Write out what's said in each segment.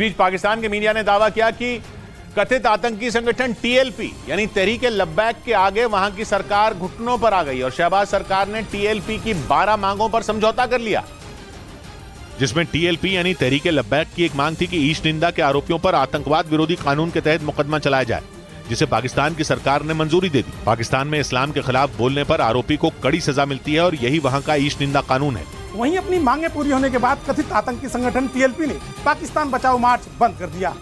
बीच पाकिस्तान के मीडिया ने दावा किया कि कथित आतंकी संगठन टीएलपी यानी तहरीक-ए-लब्बैक के आगे वहां की सरकार घुटनों पर आ गई और शहबाज सरकार ने टीएलपी की 12 मांगों पर समझौता कर लिया, जिसमें टीएलपी यानी तहरीक-ए-लब्बैक की एक मांग थी कि ईश निंदा के आरोपियों पर आतंकवाद विरोधी कानून के तहत मुकदमा चलाया जाए, जिसे पाकिस्तान की सरकार ने मंजूरी दे दी। पाकिस्तान में इस्लाम के खिलाफ बोलने पर आरोपी को कड़ी सजा मिलती है और यही वहां का ईश निंदा कानून है। वहीं अपनी मांगे पूरी होने के बाद कथित आतंकी संगठन टीएलपी ने पाकिस्तान बचाओ मार्च बंद कर दिया।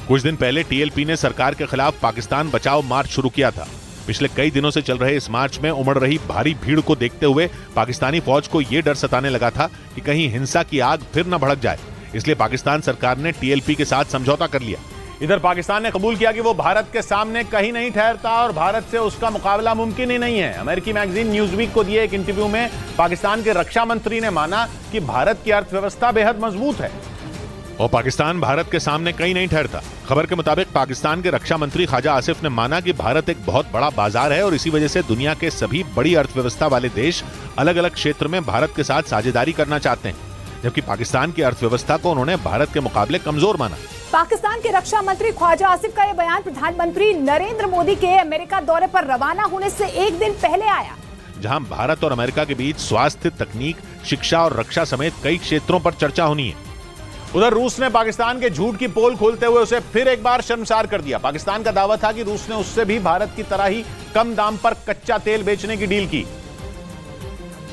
कुछ दिन पहले टीएलपी ने सरकार के खिलाफ पाकिस्तान बचाओ मार्च शुरू किया था। पिछले कई दिनों से चल रहे इस मार्च में उमड़ रही भारी भीड़ को देखते हुए पाकिस्तानी फौज को ये डर सताने लगा था कि कहीं हिंसा की आग फिर न भड़क जाए, इसलिए पाकिस्तान सरकार ने टीएलपी के साथ समझौता कर लिया। इधर पाकिस्तान ने कबूल किया कि वो भारत के सामने कहीं नहीं ठहरता और भारत से उसका मुकाबला मुमकिन ही नहीं है। अमेरिकी मैगजीन न्यूज़वीक को दिए एक इंटरव्यू में पाकिस्तान के रक्षा मंत्री ने माना कि भारत की अर्थव्यवस्था बेहद मजबूत है और पाकिस्तान भारत के सामने कहीं नहीं ठहरता। खबर के मुताबिक पाकिस्तान के रक्षा मंत्री ख्वाजा आसिफ ने माना कि भारत एक बहुत बड़ा बाजार है और इसी वजह से दुनिया के सभी बड़ी अर्थव्यवस्था वाले देश अलग अलग क्षेत्र में भारत के साथ साझेदारी करना चाहते हैं, जबकि पाकिस्तान की अर्थव्यवस्था को उन्होंने भारत के मुकाबले कमजोर माना। पाकिस्तान के रक्षा मंत्री ख्वाजा आसिफ का यह बयान प्रधानमंत्री नरेंद्र मोदी के अमेरिका दौरे पर रवाना होने से एक दिन पहले आया, जहां भारत और अमेरिका के बीच स्वास्थ्य, तकनीक, शिक्षा और रक्षा समेत कई क्षेत्रों पर चर्चा होनी है। उधर रूस ने पाकिस्तान के झूठ की पोल खोलते हुए उसे फिर एक बार शर्मसार कर दिया। पाकिस्तान का दावा था कि रूस ने उससे भी भारत की तरह ही कम दाम पर कच्चा तेल बेचने की डील की,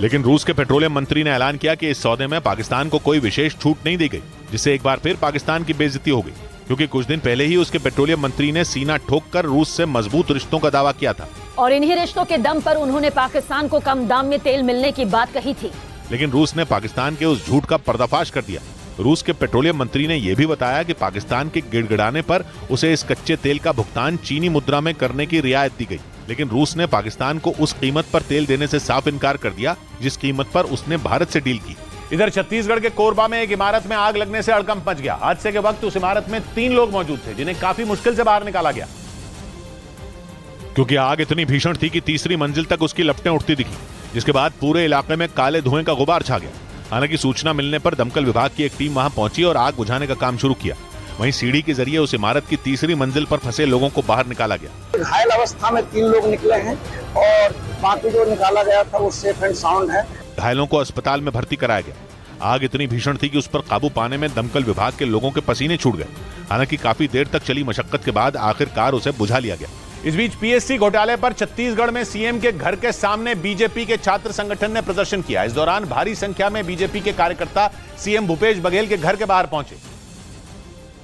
लेकिन रूस के पेट्रोलियम मंत्री ने ऐलान किया कि इस सौदे में पाकिस्तान को कोई विशेष छूट नहीं दी गई, जिससे एक बार फिर पाकिस्तान की बेइज्जती हो गई, क्योंकि कुछ दिन पहले ही उसके पेट्रोलियम मंत्री ने सीना ठोककर रूस से मजबूत रिश्तों का दावा किया था और इन्हीं रिश्तों के दम पर उन्होंने पाकिस्तान को कम दाम में तेल मिलने की बात कही थी। लेकिन रूस ने पाकिस्तान के उस झूठ का पर्दाफाश कर दिया। रूस के पेट्रोलियम मंत्री ने यह भी बताया कि पाकिस्तान के गिड़गिड़ाने पर उसे इस कच्चे तेल का भुगतान चीनी मुद्रा में करने की रियायत दी गई, लेकिन रूस ने पाकिस्तान को उस कीमत पर तेल देने से साफ इनकार कर दिया जिस कीमत पर उसने भारत से डील की। इधर छत्तीसगढ़ के कोरबा में एक इमारत में आग लगने से हड़कंप मच गया। हादसे के वक्त उस इमारत में 3 लोग मौजूद थे, जिन्हें काफी मुश्किल से बाहर निकाला गया, क्योंकि आग इतनी भीषण थी कि तीसरी मंजिल तक उसकी लपटें उठती दिखी, जिसके बाद पूरे इलाके में काले धुएं का गुबार छा गया। हालांकि सूचना मिलने पर दमकल विभाग की एक टीम वहां पहुंची और आग बुझाने का काम शुरू किया। वहीं सीढ़ी के जरिए उस इमारत की तीसरी मंजिल पर फंसे लोगों को बाहर निकाला गया। घायल अवस्था में 3 लोग निकले हैं और बाकी जो निकाला गया था वो सेफ एंड साउंड है। घायलों को अस्पताल में भर्ती कराया गया। आग इतनी भीषण थी कि उस पर काबू पाने में दमकल विभाग के लोगों के पसीने छूट गए। हालांकि काफी देर तक चली मशक्कत के बाद आखिरकार उसे बुझा लिया गया। इस बीच पीएससी घोटाले पर छत्तीसगढ़ में सीएम के घर के सामने बीजेपी के छात्र संगठन ने प्रदर्शन किया। इस दौरान भारी संख्या में बीजेपी के कार्यकर्ता सीएम भूपेश बघेल के घर के बाहर पहुंचे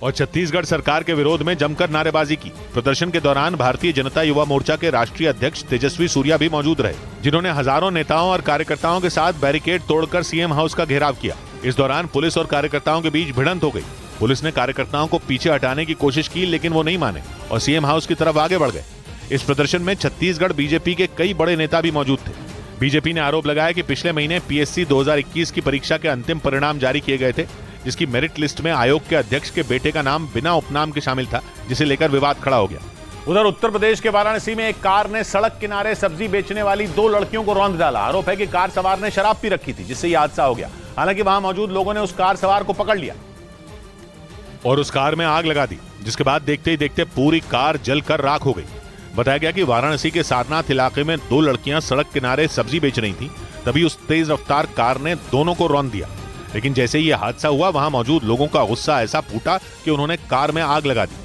और छत्तीसगढ़ सरकार के विरोध में जमकर नारेबाजी की। प्रदर्शन के दौरान भारतीय जनता युवा मोर्चा के राष्ट्रीय अध्यक्ष तेजस्वी सूर्या भी मौजूद रहे, जिन्होंने हजारों नेताओं और कार्यकर्ताओं के साथ बैरिकेड तोड़कर सीएम हाउस का घेराव किया। इस दौरान पुलिस और कार्यकर्ताओं के बीच भिड़ंत हो गई। पुलिस ने कार्यकर्ताओं को पीछे हटाने की कोशिश की, लेकिन वो नहीं माने और सीएम हाउस की तरफ आगे बढ़ गए। इस प्रदर्शन में छत्तीसगढ़ बीजेपी के कई बड़े नेता भी मौजूद थे। बीजेपी ने आरोप लगाया कि पिछले महीने पीएससी 2021 की परीक्षा के अंतिम परिणाम जारी किए गए थे, जिसकी मेरिट लिस्ट में आयोग के अध्यक्ष के बेटे का नाम बिना उपनाम के शामिल था, जिसे लेकर विवाद खड़ा हो गया। उधर उत्तर प्रदेश के वाराणसी में एक कार ने सड़क किनारे सब्जी बेचने वाली 2 लड़कियों को रौंद डाला। आरोप है कि कार सवार ने शराब पी रखी थी, जिससे यह हादसा हो गया। हालांकि वहां मौजूद लोगों ने उस कार सवार को पकड़ लिया और उस कार में आग लगा दी, जिसके बाद देखते ही देखते पूरी कार जलकर राख हो गई। बताया गया कि वाराणसी के सारनाथ इलाके में 2 लड़कियां सड़क किनारे सब्जी बेच रही थीं, तभी उस तेज रफ्तार कार ने दोनों को रौंद दिया। लेकिन जैसे ही यह हादसा हुआ, वहां मौजूद लोगों का गुस्सा ऐसा फूटा कि उन्होंने कार में आग लगा दी।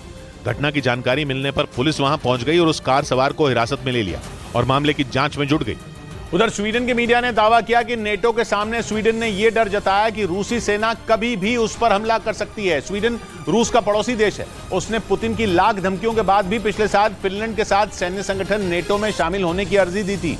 घटना की जानकारी मिलने पर पुलिस वहां पहुंच गई और उस कार सवार को हिरासत में ले लिया और मामले की जांच में जुट गई। उधर स्वीडन के मीडिया ने दावा किया कि नेटो के सामने स्वीडन ने यह डर जताया कि रूसी सेना कभी भी उस पर हमला कर सकती है। स्वीडन रूस का पड़ोसी देश है। उसने पुतिन की लाख धमकियों के बाद भी पिछले साल फिनलैंड के साथ सैन्य संगठन नेटो में शामिल होने की अर्जी दी थी,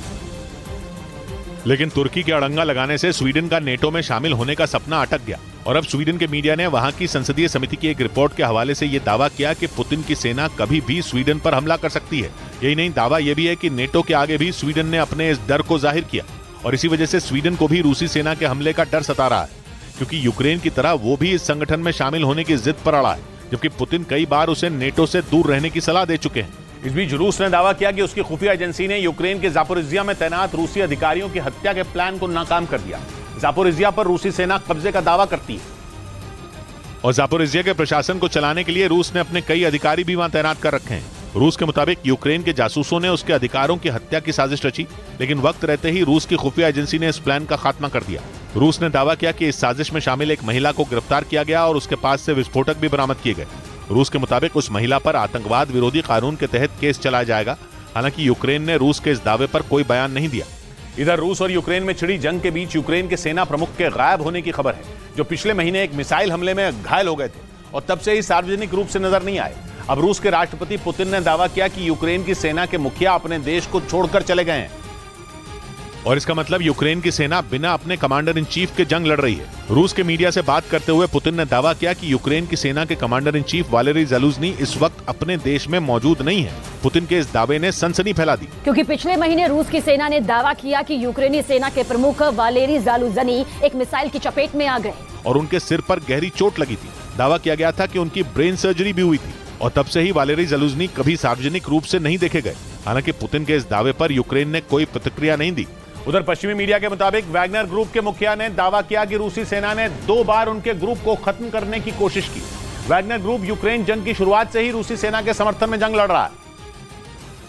लेकिन तुर्की के अड़ंगा लगाने से स्वीडन का नेटो में शामिल होने का सपना अटक गया। और अब स्वीडन के मीडिया ने वहां की संसदीय समिति की एक रिपोर्ट के हवाले से यह दावा किया कि पुतिन की सेना कभी भी स्वीडन पर हमला कर सकती है। यही नहीं, दावा यह भी है कि नेटो के आगे भी स्वीडन ने अपने इस डर को जाहिर किया और इसी वजह से स्वीडन को भी रूसी सेना के हमले का डर सता रहा है, क्योंकि यूक्रेन की तरह वो भी इस संगठन में शामिल होने की जिद पर अड़ा है, जबकि पुतिन कई बार उसे नेटो से दूर रहने की सलाह दे चुके हैं। इस बीच रूस ने दावा किया कि उसकी खुफिया एजेंसी ने यूक्रेन के जापोरिजिया में तैनात रूसी अधिकारियों की हत्या के प्लान को नाकाम कर दिया। जापोरिजिया पर रूसी सेना कब्जे का दावा करती है। और जापोरिजिया के प्रशासन को चलाने के लिए रूस ने अपने कई अधिकारी भी वहां तैनात कर रखे हैं। रूस के मुताबिक यूक्रेन के जासूसों ने उसके अधिकारों की हत्या की साजिश रची, लेकिन वक्त रहते ही रूस की खुफिया एजेंसी ने इस प्लान का खात्मा कर दिया। रूस ने दावा किया कि इस साजिश में शामिल एक महिला को गिरफ्तार किया गया और उसके पास से विस्फोटक भी बरामद किए गए। रूस के मुताबिक उस महिला पर आतंकवाद विरोधी कानून के तहत केस चलाया जाएगा। हालांकि यूक्रेन ने रूस के इस दावे पर कोई बयान नहीं दिया। इधर रूस और यूक्रेन में छिड़ी जंग के बीच यूक्रेन के सेना प्रमुख के गायब होने की खबर है, जो पिछले महीने एक मिसाइल हमले में घायल हो गए थे और तब से ही सार्वजनिक रूप से नजर नहीं आए। अब रूस के राष्ट्रपति पुतिन ने दावा किया कि यूक्रेन की सेना के मुखिया अपने देश को छोड़कर चले गए हैं और इसका मतलब यूक्रेन की सेना बिना अपने कमांडर इन चीफ के जंग लड़ रही है। रूस के मीडिया से बात करते हुए पुतिन ने दावा किया कि यूक्रेन की सेना के कमांडर इन चीफ वालेरी ज़ालुझनी इस वक्त अपने देश में मौजूद नहीं है। पुतिन के इस दावे ने सनसनी फैला दी, क्योंकि पिछले महीने रूस की सेना ने दावा किया कि यूक्रेनी सेना के प्रमुख वालेरी ज़ालुझनी एक मिसाइल की चपेट में आ गए और उनके सिर पर गहरी चोट लगी थी। दावा किया गया था कि उनकी ब्रेन सर्जरी भी हुई थी और तब से ही वालेरी ज़ालुझनी कभी सार्वजनिक रूप से नहीं देखे गए। हालांकि पुतिन के इस दावे पर यूक्रेन ने कोई प्रतिक्रिया नहीं दी। उधर पश्चिमी मीडिया के मुताबिक वैगनर ग्रुप के मुखिया ने दावा किया कि रूसी सेना ने 2 बार उनके ग्रुप को खत्म करने की कोशिश की। वैगनर ग्रुप यूक्रेन जंग की शुरुआत से ही रूसी सेना के समर्थन में जंग लड़ रहा है,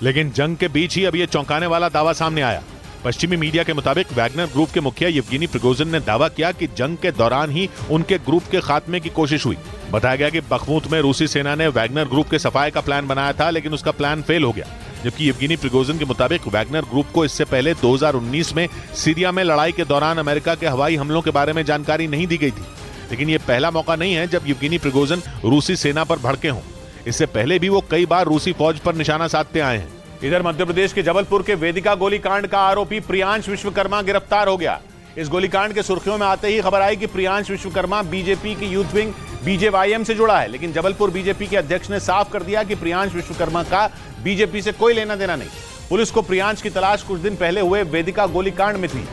लेकिन जंग के बीच ही अब यह चौंकाने वाला दावा सामने आया। पश्चिमी मीडिया के मुताबिक वैगनर ग्रुप के मुखिया येवगेनी प्रिगोजिन ने दावा किया कि जंग के दौरान ही उनके ग्रुप के खात्मे की कोशिश हुई। बताया गया कि बखमुत में रूसी सेना ने वैगनर ग्रुप के सफाए का प्लान बनाया था, लेकिन उसका प्लान फेल हो गया। जबकि येवगेनी प्रिगोजिन के मुताबिक वैगनर ग्रुप को इससे पहले 2019 में सीरिया में लड़ाई के दौरान अमेरिका के हवाई हमलों के बारे में जानकारी नहीं दी गई थी। लेकिन ये पहला मौका नहीं है जब येवगेनी प्रिगोजिन रूसी सेना पर भड़के हों। इससे पहले भी वो कई बार रूसी फौज पर निशाना साधते आए हैं। इधर मध्य प्रदेश के जबलपुर के वेदिका गोलीकांड का आरोपी प्रियांश विश्वकर्मा गिरफ्तार हो गया। इस गोलीकांड के सुर्खियों में आते ही खबर आई कि प्रियांश विश्वकर्मा बीजेपी की यूथ विंग बीजेवाईएम से जुड़ा है, लेकिन जबलपुर बीजेपी के अध्यक्ष ने साफ कर दिया कि प्रियांश विश्वकर्मा का बीजेपी से कोई लेना देना नहीं। पुलिस को प्रियांश की तलाश कुछ दिन पहले हुए वेदिका गोलीकांड में थी,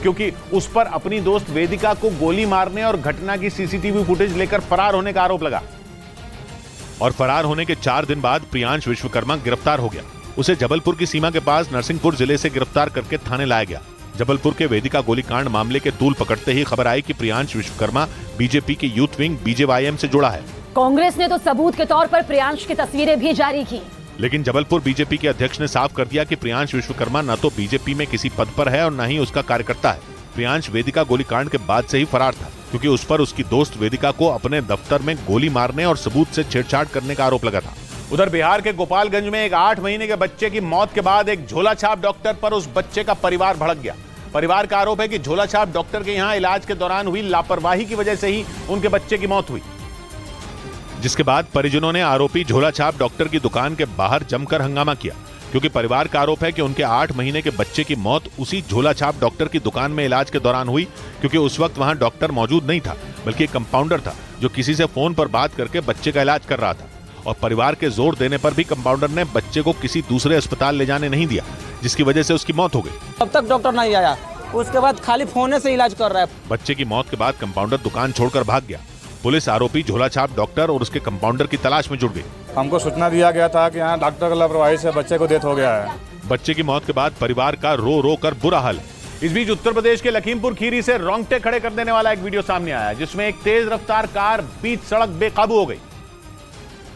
क्योंकि उस पर अपनी दोस्त वेदिका को गोली मारने और घटना की सीसीटीवी फुटेज लेकर फरार होने का आरोप लगा। और फरार होने के 4 दिन बाद प्रियांश विश्वकर्मा गिरफ्तार हो गया। उसे जबलपुर की सीमा के पास नरसिंहपुर जिले से गिरफ्तार करके थाने लाया गया। जबलपुर के वेदिका गोलीकांड मामले के तूल पकड़ते ही खबर आई कि प्रियांश विश्वकर्मा बीजेपी के यूथ विंग बीजेवाईएम से जुड़ा है। कांग्रेस ने तो सबूत के तौर पर प्रियांश की तस्वीरें भी जारी की, लेकिन जबलपुर बीजेपी के अध्यक्ष ने साफ कर दिया कि प्रियांश विश्वकर्मा न तो बीजेपी में किसी पद पर है और न ही उसका कार्यकर्ता है। प्रियांश वेदिका गोलीकांड के बाद से ही फरार था, क्योंकि उस पर उसकी दोस्त वेदिका को अपने दफ्तर में गोली मारने और सबूत से छेड़छाड़ करने का आरोप लगा था। उधर बिहार के गोपालगंज में एक 8 महीने के बच्चे की मौत के बाद एक झोलाछाप डॉक्टर पर उस बच्चे का परिवार भड़क गया। परिवार का आरोप है कि झोलाछाप डॉक्टर के यहां इलाज के दौरान हुई लापरवाही की वजह से ही उनके बच्चे की मौत हुई, जिसके बाद परिजनों ने आरोपी झोलाछाप डॉक्टर की दुकान के बाहर जमकर हंगामा किया, क्योंकि परिवार का आरोप है कि उनके 8 महीने के बच्चे की मौत उसी झोलाछाप डॉक्टर की दुकान में इलाज के दौरान हुई, क्योंकि उस वक्त वहां डॉक्टर मौजूद नहीं था, बल्कि एक कंपाउंडर था जो किसी से फोन पर बात करके बच्चे का इलाज कर रहा था। और परिवार के जोर देने पर भी कंपाउंडर ने बच्चे को किसी दूसरे अस्पताल ले जाने नहीं दिया, जिसकी वजह से उसकी मौत हो गई। अब तक डॉक्टर नहीं आया, उसके बाद खाली फोन से इलाज कर रहा है। बच्चे की मौत के बाद कंपाउंडर दुकान छोड़कर भाग गया। पुलिस आरोपी झोलाछाप डॉक्टर और उसके कंपाउंडर की तलाश में जुट गई। हमको सूचना दिया गया था कि यहाँ डॉक्टर की लापरवाही से बच्चे को डेथ हो गया है। बच्चे की मौत के बाद परिवार का रो रो कर बुरा हाल है। इस बीच उत्तर प्रदेश के लखीमपुर खीरी से रोंगटे खड़े कर देने वाला एक वीडियो सामने आया, जिसमें एक तेज रफ्तार कार बीच सड़क बेकाबू हो गई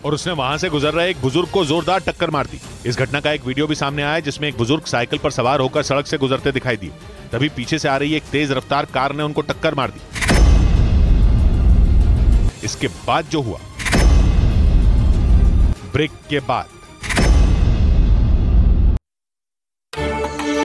और उसने वहां से गुजर रहे एक बुजुर्ग को जोरदार टक्कर मार दी। इस घटना का एक वीडियो भी सामने आया, जिसमें एक बुजुर्ग साइकिल पर सवार होकर सड़क से गुजरते दिखाई दिए। तभी पीछे से आ रही एक तेज रफ्तार कार ने उनको टक्कर मार दी। इसके बाद जो हुआ, ब्रेक के बाद